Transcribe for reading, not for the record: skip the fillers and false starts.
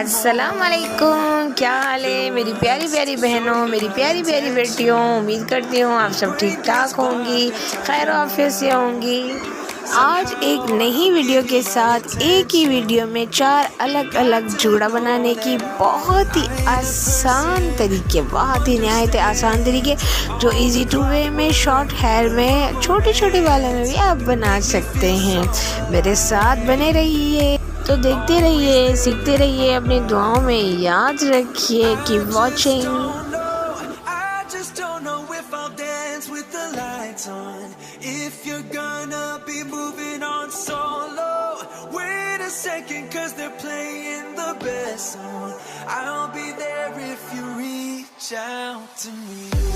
अस्सलाम वालेकुम, क्या हाल है मेरी प्यारी प्यारी बहनों, मेरी प्यारी प्यारी बेटियों। उम्मीद करती हूँ आप सब ठीक ठाक होंगी, खैर आफियत से होंगी। आज एक नई वीडियो के साथ एक ही वीडियो में 4 अलग अलग जूड़ा बनाने की बहुत ही आसान तरीके, बहुत ही नहायत आसान तरीके जो इजी टू वे में, शॉर्ट हेयर में, छोटे छोटे बालों में भी आप बना सकते हैं। मेरे साथ बने रहिए, तो देखते रहिए, सीखते रहिए, अपनी दुआओं में याद रखिए कि watching. If you're gonna be moving on solo, wait a second, 'cause they're playing the best song. I'll be there if you reach out to me.